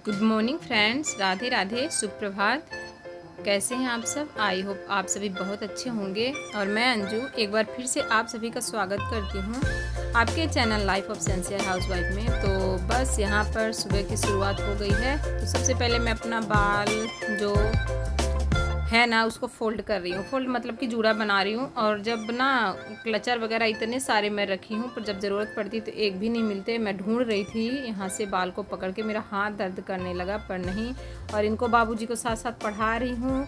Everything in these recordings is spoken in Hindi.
Good morning friends, Radhe Radhe, सुप्रभात। कैसे हैं आप सब? आई होप आप सभी बहुत अच्छे होंगे। और मैं अंजू एक बार फिर से आप सभी का स्वागत करती हूँ आपके channel life of sincere housewife में। तो बस यहाँ पर सुबह की शुरुआत हो गई है। तो सबसे पहले मैं अपना बाल जो है ना उसको फ़ोल्ड कर रही हूँ। फ़ोल्ड मतलब कि जूड़ा बना रही हूँ। और जब ना क्लचर वगैरह इतने सारे मैं रखी हूँ, पर जब ज़रूरत पड़ती तो एक भी नहीं मिलते। मैं ढूंढ रही थी यहाँ से बाल को पकड़ के, मेरा हाथ दर्द करने लगा पर नहीं। और इनको बाबूजी को साथ साथ पढ़ा रही हूँ।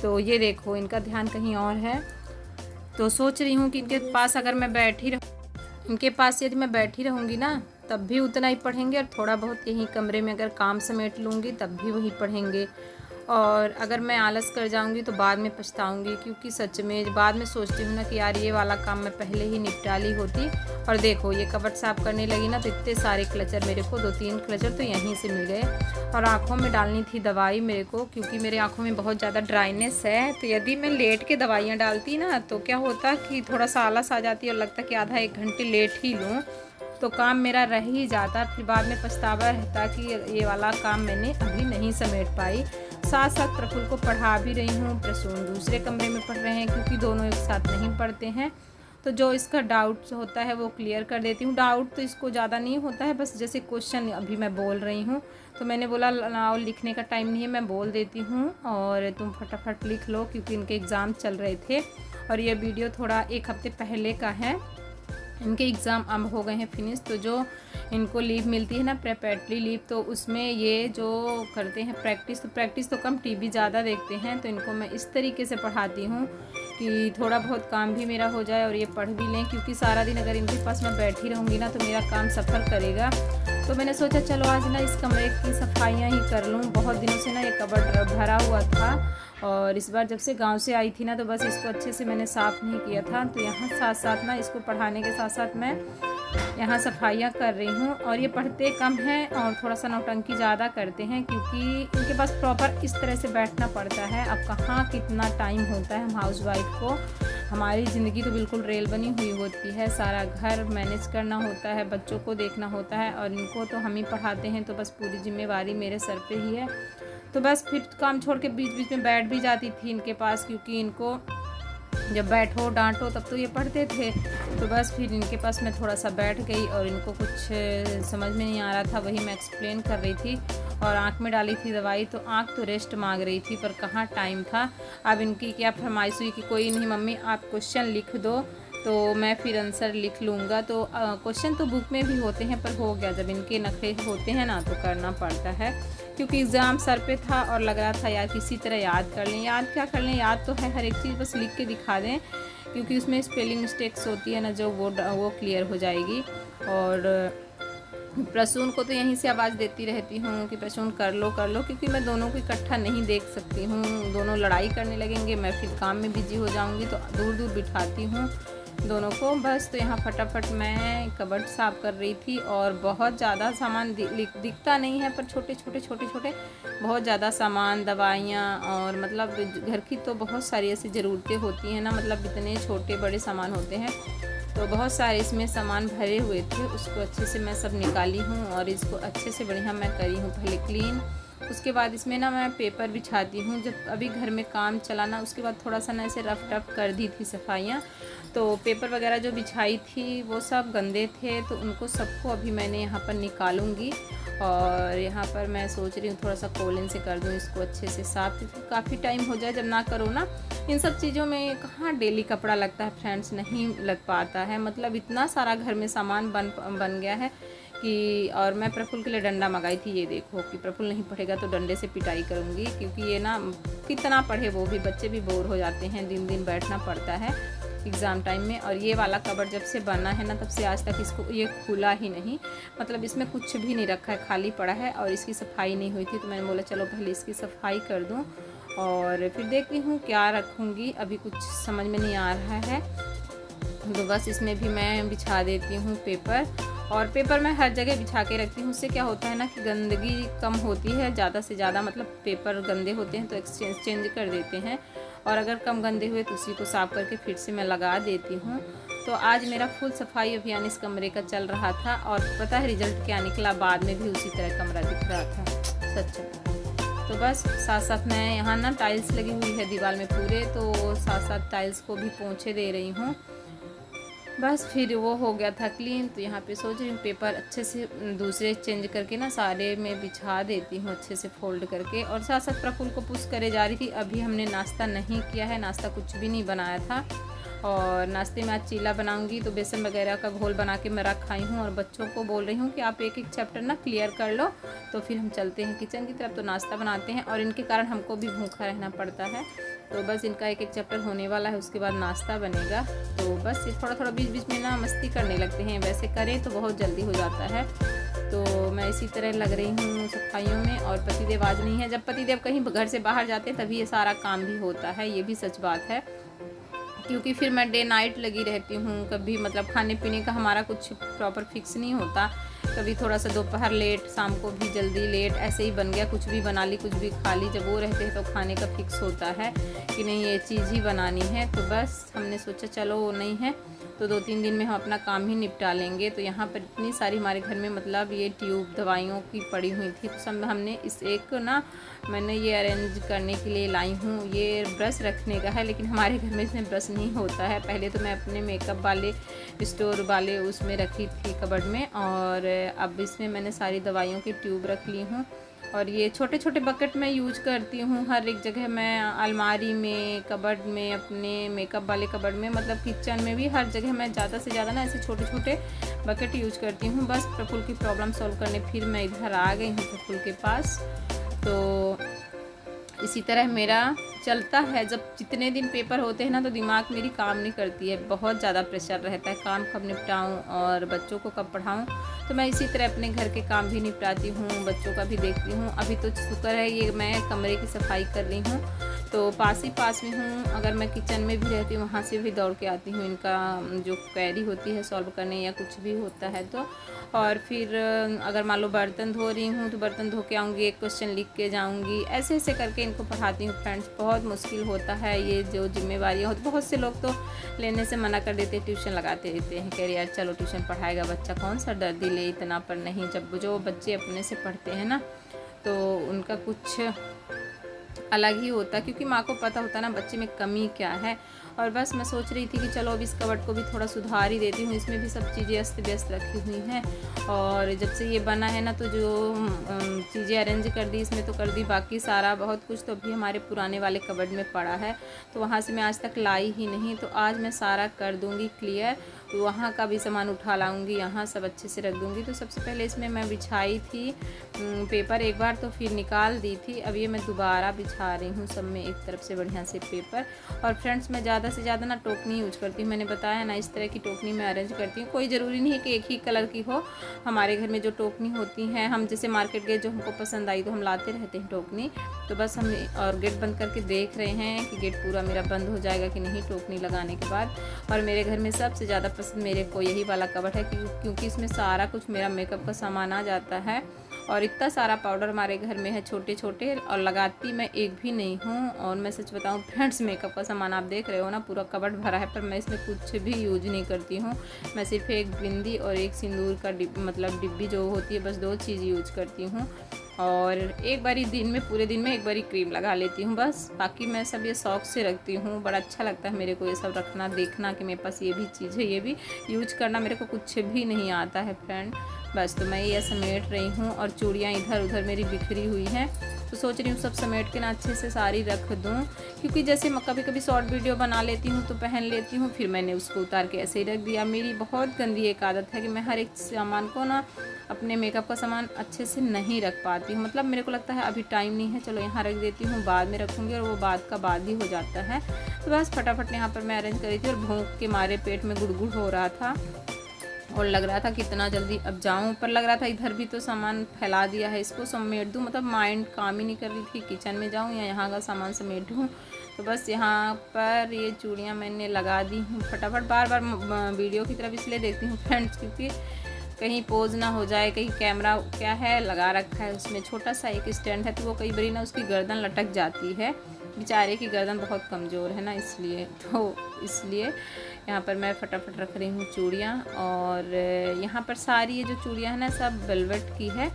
तो ये देखो इनका ध्यान कहीं और है। तो सोच रही हूँ कि इनके पास अगर मैं बैठी इनके पास यदि मैं बैठी रहूँगी ना तब भी उतना ही पढ़ेंगे, और थोड़ा बहुत यहीं कमरे में अगर काम समेट लूँगी तब भी वही पढ़ेंगे। और अगर मैं आलस कर जाऊंगी तो बाद में पछताऊंगी, क्योंकि सच में बाद में सोचती हूँ ना कि यार ये वाला काम मैं पहले ही निपटा ली होती। और देखो ये कबर्ड साफ़ करने लगी ना तो इतने सारे क्लचर मेरे को 2-3 क्लचर तो यहीं से मिल गए। और आँखों में डालनी थी दवाई मेरे को, क्योंकि मेरे आँखों में बहुत ज़्यादा ड्राइनेस है। तो यदि मैं लेट के दवाइयाँ डालती ना तो क्या होता कि थोड़ा सा आलस आ जाती और लगता कि आधा 1 घंटे लेट ही लूँ तो काम मेरा रह ही जाता। फिर बाद में पछतावा रहता कि ये वाला काम मैंने अभी नहीं समेट पाई। साथ साथ प्रफुल्ल को पढ़ा भी रही हूँ। प्रसून दूसरे कमरे में पढ़ रहे हैं, क्योंकि दोनों एक साथ नहीं पढ़ते हैं। तो जो इसका डाउट होता है वो क्लियर कर देती हूँ। डाउट तो इसको ज़्यादा नहीं होता है, बस जैसे क्वेश्चन अभी मैं बोल रही हूँ तो मैंने बोला ना लिखने का टाइम नहीं है, मैं बोल देती हूँ और तुम फटाफट लिख लो, क्योंकि इनके एग्ज़ाम चल रहे थे। और ये वीडियो थोड़ा 1 हफ्ते पहले का है। इनके एग्ज़ाम अब हो गए हैं फिनिश। तो जो इनको लीव मिलती है ना प्रेपरेटरी लीव, तो उसमें ये जो करते हैं प्रैक्टिस तो कम टीवी ज़्यादा देखते हैं। तो इनको मैं इस तरीके से पढ़ाती हूँ कि थोड़ा बहुत काम भी मेरा हो जाए और ये पढ़ भी लें, क्योंकि सारा दिन अगर इनके पास मैं बैठी रहूँगी ना तो मेरा काम सफ़र करेगा। तो मैंने सोचा चलो आज ना इस कमरे की सफाइयाँ ही कर लूँ। बहुत दिनों से ना ये कबर्ड भरा हुआ था, और इस बार जब से गांव से आई थी ना तो बस इसको अच्छे से मैंने साफ़ नहीं किया था। तो यहाँ साथ साथ ना इसको पढ़ाने के साथ साथ मैं यहाँ सफाइयाँ कर रही हूँ। और ये पढ़ते कम हैं और थोड़ा सा नौटंकी ज़्यादा करते हैं, क्योंकि इनके पास प्रॉपर इस तरह से बैठना पड़ता है। अब कहाँ कितना टाइम होता है हम हाउसवाइफ को। हमारी ज़िंदगी तो बिल्कुल रेल बनी हुई होती है। सारा घर मैनेज करना होता है, बच्चों को देखना होता है, और इनको तो हम ही पढ़ाते हैं। तो बस पूरी जिम्मेवारी मेरे सर पे ही है। तो बस फिर काम छोड़ के बीच बीच में बैठ भी जाती थी इनके पास, क्योंकि इनको जब बैठो डांटो तब तो ये पढ़ते थे। तो बस फिर इनके पास मैं थोड़ा सा बैठ गई, और इनको कुछ समझ में नहीं आ रहा था, वही मैं एक्सप्लेन कर रही थी। और आँख में डाली थी दवाई, तो आँख तो रेस्ट मांग रही थी, पर कहाँ टाइम था। अब इनकी क्या फरमाइश हुई कि कोई नहीं मम्मी आप क्वेश्चन लिख दो तो मैं फिर आंसर लिख लूँगा। तो क्वेश्चन तो बुक में भी होते हैं, पर हो गया जब इनके नखरे होते हैं ना तो करना पड़ता है, क्योंकि एग्ज़ाम सर पे था और लग रहा था यार किसी तरह याद कर लें। याद क्या कर लें, याद तो है हर एक चीज़, बस लिख के दिखा दें, क्योंकि उसमें स्पेलिंग मिस्टेक्स होती है ना जो वो क्लियर हो जाएगी। और प्रसून को तो यहीं से आवाज़ देती रहती हूँ कि प्रसून कर लो, क्योंकि मैं दोनों को इकट्ठा नहीं देख सकती हूँ। दोनों लड़ाई करने लगेंगे, मैं फिर काम में बिजी हो जाऊँगी, तो दूर दूर बिठाती हूँ दोनों को। बस तो यहाँ फटाफट मैं कबर्ड साफ़ कर रही थी। और बहुत ज़्यादा सामान दिखता नहीं है, पर छोटे छोटे बहुत ज़्यादा सामान, दवाइयाँ, और मतलब घर की तो बहुत सारी ऐसी ज़रूरतें होती हैं ना, मतलब इतने छोटे बड़े सामान होते हैं। तो बहुत सारे इसमें सामान भरे हुए थे, उसको अच्छे से मैं सब निकाली हूँ और इसको अच्छे से बढ़िया मैं करी हूँ पहले क्लीन। उसके बाद इसमें ना मैं पेपर बिछाती हूँ। जब अभी घर में काम चला ना उसके बाद थोड़ा सा ना ऐसे रफ टफ कर दी थी सफाइयाँ। तो पेपर वगैरह जो बिछाई थी वो सब गंदे थे, तो उनको सबको अभी मैंने यहाँ पर निकालूंगी। और यहाँ पर मैं सोच रही हूँ थोड़ा सा कोलिन से कर दूँ इसको अच्छे से साफ़, क्योंकि काफ़ी टाइम हो जाए जब ना करो ना। इन सब चीज़ों में कहाँ डेली कपड़ा लगता है फ्रेंड्स, नहीं लग पाता है। मतलब इतना सारा घर में सामान बन गया है कि। और मैं प्रफुल्ल के लिए डंडा मंगाई थी, ये देखो कि प्रफुल्ल नहीं पढ़ेगा तो डंडे से पिटाई करूँगी, क्योंकि ये ना कितना पढ़े वो भी, बच्चे भी बोर हो जाते हैं, दिन दिन बैठना पड़ता है एग्ज़ाम टाइम में। और ये वाला कबर्ड जब से बना है ना तब से आज तक इसको ये खुला ही नहीं, मतलब इसमें कुछ भी नहीं रखा है, खाली पड़ा है। और इसकी सफाई नहीं हुई थी, तो मैंने बोला चलो पहले इसकी सफाई कर दूँ और फिर देखती हूँ क्या रखूँगी। अभी कुछ समझ में नहीं आ रहा है, तो बस इसमें भी मैं बिछा देती हूँ पेपर। और पेपर मैं हर जगह बिछा के रखती हूँ, उससे क्या होता है ना कि गंदगी कम होती है। ज़्यादा से ज़्यादा मतलब पेपर गंदे होते हैं तो एक्सचेंज कर देते हैं, और अगर कम गंदे हुए तो उसी को साफ़ करके फिर से मैं लगा देती हूँ। तो आज मेरा फुल सफाई अभियान इस कमरे का चल रहा था, और पता है रिजल्ट क्या निकला, बाद में भी उसी तरह कमरा दिख रहा था। अच्छा। तो बस साथ साथ मैं यहाँ ना टाइल्स लगी हुई है दीवार में पूरे, तो साथ साथ टाइल्स को भी पोंछे दे रही हूँ। बस फिर वो हो गया था क्लीन। तो यहाँ पे सोच रही हूँ पेपर अच्छे से दूसरे चेंज करके ना सारे में बिछा देती हूँ अच्छे से फोल्ड करके। और साथ साथ प्रफुल्ल को पुश करे जा रही थी। अभी हमने नाश्ता नहीं किया है, नाश्ता कुछ भी नहीं बनाया था। और नाश्ते में आज चीला बनाऊंगी, तो बेसन वगैरह का घोल बना के मैं रख आई हूँ। और बच्चों को बोल रही हूँ कि आप एक एक चैप्टर ना क्लियर कर लो, तो फिर हम चलते हैं किचन की तरफ, तो नाश्ता बनाते हैं। और इनके कारण हमको भी भूखा रहना पड़ता है। तो बस इनका एक एक चैप्टर होने वाला है, उसके बाद नाश्ता बनेगा। तो बस ये थोड़ा थोड़ा बीच बीच में ना मस्ती करने लगते हैं, वैसे करें तो बहुत जल्दी हो जाता है। तो मैं इसी तरह लग रही हूँ सफाइयों में। और पतिदेव आज नहीं है, जब पतिदेव कहीं घर से बाहर जाते तभी ये सारा काम भी होता है, ये भी सच बात है। क्योंकि फिर मैं डे नाइट लगी रहती हूँ, कभी मतलब खाने पीने का हमारा कुछ प्रॉपर फिक्स नहीं होता। कभी थोड़ा सा दोपहर लेट, शाम को भी जल्दी लेट, ऐसे ही बन गया, कुछ भी बना ली कुछ भी खा ली। जब वो रहते हैं तो खाने का फिक्स होता है कि नहीं ये चीज़ ही बनानी है। तो बस हमने सोचा चलो वो नहीं है तो 2-3 दिन में हम अपना काम ही निपटा लेंगे। तो यहाँ पर इतनी सारी हमारे घर में मतलब ये ट्यूब दवाइयों की पड़ी हुई थी, तो सब हमने इस एक ना मैंने ये अरेंज करने के लिए लाई हूँ। ये ब्रश रखने का है, लेकिन हमारे घर में इसमें ब्रश नहीं होता है। पहले तो मैं अपने मेकअप वाले स्टोर वाले उसमें रखी थी कबर्ड में, और अब इसमें मैंने सारी दवाइयों की ट्यूब रख ली हूँ। और ये छोटे छोटे बकेट में यूज करती हूँ हर एक जगह। मैं अलमारी में, कबर्ड में, अपने मेकअप वाले कबर्ड में, मतलब किचन में भी, हर जगह मैं ज़्यादा से ज़्यादा ना ऐसे छोटे छोटे बकेट यूज करती हूँ। बस प्रफुल्ल की प्रॉब्लम सॉल्व करने फिर मैं इधर आ गई हूँ प्रफुल्ल के पास। तो इसी तरह मेरा चलता है। जब जितने दिन पेपर होते हैं ना तो दिमाग मेरी काम नहीं करती है, बहुत ज़्यादा प्रेशर रहता है, काम कब निपटाऊँ और बच्चों को कब पढ़ाऊँ। तो मैं इसी तरह अपने घर के काम भी निपटाती हूँ, बच्चों का भी देखती हूँ। अभी तो शुक्र है ये मैं कमरे की सफाई कर रही हूँ, तो पास ही पास में हूँ। अगर मैं किचन में भी रहती हूँ वहाँ से भी दौड़ के आती हूँ इनका जो क्वेरी होती है सॉल्व करने या कुछ भी होता है तो। और फिर अगर मान लो बर्तन धो रही हूँ तो बर्तन धो के आऊँगी, एक क्वेश्चन लिख के जाऊँगी, ऐसे ऐसे करके इनको पढ़ाती हूँ। फ्रेंड्स बहुत मुश्किल होता है ये जो जिम्मेवारियाँ होती। बहुत से लोग तो लेने से मना कर देते, ट्यूशन लगाते रहते हैं, कह रहे यार चलो ट्यूशन पढ़ाएगा बच्चा, कौन सा दर्दी ले इतना। पर नहीं, जब जो बच्चे अपने से पढ़ते हैं ना तो उनका कुछ अलग ही होता है, क्योंकि माँ को पता होता है ना बच्चे में कमी क्या है। और बस मैं सोच रही थी कि चलो अब इस कबर्ड को भी थोड़ा सुधार ही देती हूँ, इसमें भी सब चीज़ें अस्त व्यस्त रखी हुई हैं। और जब से ये बना है ना तो जो चीज़ें अरेंज कर दी इसमें तो कर दी, बाकी सारा बहुत कुछ तो अभी हमारे पुराने वाले कबर्ड में पड़ा है, तो वहाँ से मैं आज तक लाई ही नहीं। तो आज मैं सारा कर दूँगी क्लियर, तो वहाँ का भी सामान उठा लाऊंगी, यहाँ सब अच्छे से रख दूँगी। तो सबसे पहले इसमें मैं बिछाई थी पेपर एक बार, तो फिर निकाल दी थी। अब ये मैं दोबारा बिछा रही हूँ सब में एक तरफ से बढ़िया से पेपर। और फ्रेंड्स मैं ज़्यादा से ज़्यादा ना टोकनी यूज करती हूँ, मैंने बताया ना इस तरह की टोकनी मैं अरेंज करती हूँ। कोई ज़रूरी नहीं है कि एक ही कलर की हो, हमारे घर में जो टोकनी होती हैं, हम जैसे मार्केट गए जो हमको पसंद आई तो हम लाते रहते हैं टोकनी। तो बस हम और गेट बंद करके देख रहे हैं कि गेट पूरा मेरा बंद हो जाएगा कि नहीं टोकनी लगाने के बाद। और मेरे घर में सबसे ज़्यादा पसंद मेरे को यही वाला कबर्ड है, क्योंकि इसमें सारा कुछ मेरा मेकअप का सामान आ जाता है। और इतना सारा पाउडर हमारे घर में है छोटे छोटे, और लगाती मैं एक भी नहीं हूँ। और मैं सच बताऊँ फ्रेंड्स, मेकअप का सामान आप देख रहे हो ना पूरा कबर्ड भरा है, पर मैं इसमें कुछ भी यूज नहीं करती हूँ। मैं सिर्फ एक बिंदी और एक सिंदूर का मतलब डिब्बी जो होती है, बस 2 चीज़ यूज करती हूँ। और एक बारी दिन में, पूरे दिन में एक बारी क्रीम लगा लेती हूँ बस। बाकी मैं सब ये शौक से रखती हूँ, बड़ा अच्छा लगता है मेरे को ये सब रखना, देखना कि मेरे पास ये भी चीज़ है, ये भी यूज करना मेरे को कुछ भी नहीं आता है फ्रेंड। बस तो मैं ये समेट रही हूँ, और चूड़ियाँ इधर उधर मेरी बिखरी हुई हैं, तो सोच रही हूँ सब समेट के ना अच्छे से सारी रख दूँ। क्योंकि जैसे मैं कभी कभी शॉर्ट वीडियो बना लेती हूँ तो पहन लेती हूँ, फिर मैंने उसको उतार के ऐसे ही रख दिया। मेरी बहुत गंदी एक आदत है कि मैं हर एक सामान को ना, अपने मेकअप का सामान अच्छे से नहीं रख पाती हूँ। मतलब मेरे को लगता है अभी टाइम नहीं है, चलो यहाँ रख देती हूँ, बाद में रखूँगी, और वो बाद का बाद ही हो जाता है। तो बस फटाफट यहाँ पर मैं अरेंज करी थी, और भूख के मारे पेट में गुड़गुड़ हो रहा था, और लग रहा था कितना जल्दी अब जाऊं, पर लग रहा था इधर भी तो सामान फैला दिया है, इसको समेट दूं। मतलब माइंड काम ही नहीं कर रही थी, किचन में जाऊं या यहाँ का सामान समेटूं। तो बस यहाँ पर ये चूड़ियाँ मैंने लगा दी हूँ फटाफट। बार बार वीडियो की तरफ इसलिए देखती हूँ फ्रेंड्स, क्योंकि कहीं पोज ना हो जाए, कहीं कैमरा क्या है लगा रखा है उसमें छोटा सा एक स्टैंड है, तो वो कई बारी ना उसकी गर्दन लटक जाती है, बेचारे की गर्दन बहुत कमज़ोर है ना, इसलिए यहाँ पर मैं फटाफट रख रही हूँ चूड़ियाँ। और यहाँ पर सारी ये जो चूड़ियाँ हैं ना सब वेलवेट की है,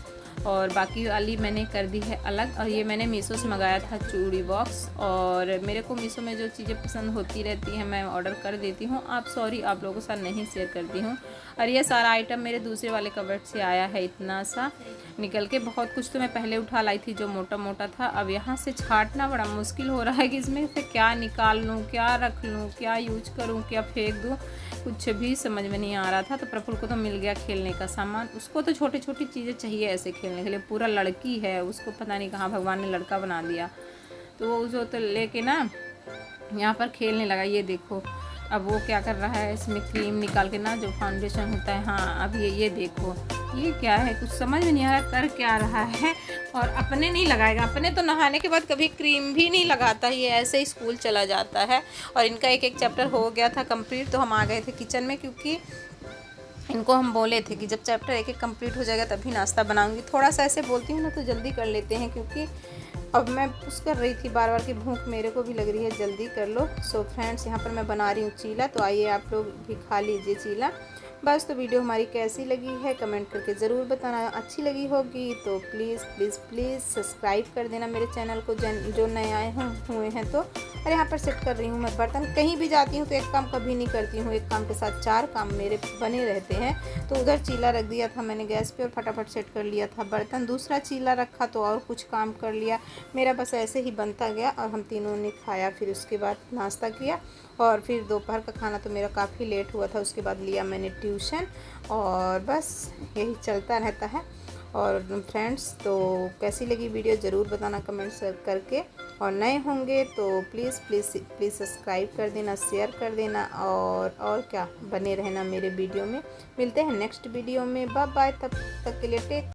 और बाकी वाली मैंने कर दी है अलग। और ये मैंने मीशो से मंगाया था चूड़ी बॉक्स, और मेरे को मीशो में जो चीज़ें पसंद होती रहती हैं मैं ऑर्डर कर देती हूँ। आप लोगों के साथ नहीं शेयर करती हूँ। और ये सारा आइटम मेरे दूसरे वाले कबर्ड से आया है, इतना सा निकल के। बहुत कुछ तो मैं पहले उठा लाई थी जो मोटा मोटा था, अब यहाँ से छांटना बड़ा मुश्किल हो रहा है कि इसमें से क्या निकाल लूँ, क्या रख लूँ, क्या यूज करूँ, क्या फेंक दूँ, कुछ भी समझ में नहीं आ रहा था। तो प्रफुल्ल को तो मिल गया खेलने का सामान, उसको तो छोटी छोटी चीज़ें चाहिए ऐसे खेलने के लिए। पूरा लड़की है, उसको पता नहीं कहाँ भगवान ने लड़का बना दिया। तो वो उसको तो लेके ना यहाँ पर खेलने लगा। ये देखो अब वो क्या कर रहा है, इसमें क्रीम निकाल के ना जो फाउंडेशन होता है, हाँ अब ये देखो ये क्या है, कुछ समझ में नहीं आ रहा कर क्या रहा है। और अपने नहीं लगाएगा, अपने तो नहाने के बाद कभी क्रीम भी नहीं लगाता, ये ऐसे ही स्कूल चला जाता है। और इनका एक एक चैप्टर हो गया था कंप्लीट, तो हम आ गए थे किचन में, क्योंकि इनको हम बोले थे कि जब चैप्टर एक एक कंप्लीट हो जाएगा तभी नाश्ता बनाऊंगी। थोड़ा सा ऐसे बोलती हूँ ना तो जल्दी कर लेते हैं, क्योंकि अब मैं पुश कर रही थी बार बार की भूख मेरे को भी लग रही है, जल्दी कर लो। सो फ्रेंड्स यहाँ पर मैं बना रही हूँ चीला, तो आइए आप लोग भी खा लीजिए चीला। बस तो वीडियो हमारी कैसी लगी है कमेंट करके ज़रूर बताना। अच्छी लगी होगी तो प्लीज़ प्लीज़ प्लीज़ सब्सक्राइब कर देना मेरे चैनल को, जो नए आए हुए हैं तो। और यहाँ पर सेट कर रही हूँ मैं बर्तन। कहीं भी जाती हूँ तो एक काम कभी नहीं करती हूँ, एक काम के साथ 4 काम मेरे बने रहते हैं। तो उधर चीला रख दिया था मैंने गैस पे और फटाफट सेट कर लिया था बर्तन। दूसरा चीला रखा तो और कुछ काम कर लिया मेरा, बस ऐसे ही बनता गया। और हम तीनों ने खाया, फिर उसके बाद नाश्ता किया, और फिर दोपहर का खाना तो मेरा काफ़ी लेट हुआ था। उसके बाद लिया मैंने ट्यूशन, और बस यही चलता रहता है। और फ्रेंड्स तो कैसी लगी वीडियो ज़रूर बताना कमेंट्स करके। और नए होंगे तो प्लीज़ प्लीज़ प्लीज़ सब्सक्राइब कर देना, शेयर कर देना, और क्या बने रहना मेरे वीडियो में। मिलते हैं नेक्स्ट वीडियो में, बाय बाय, तब तक के लिए टेक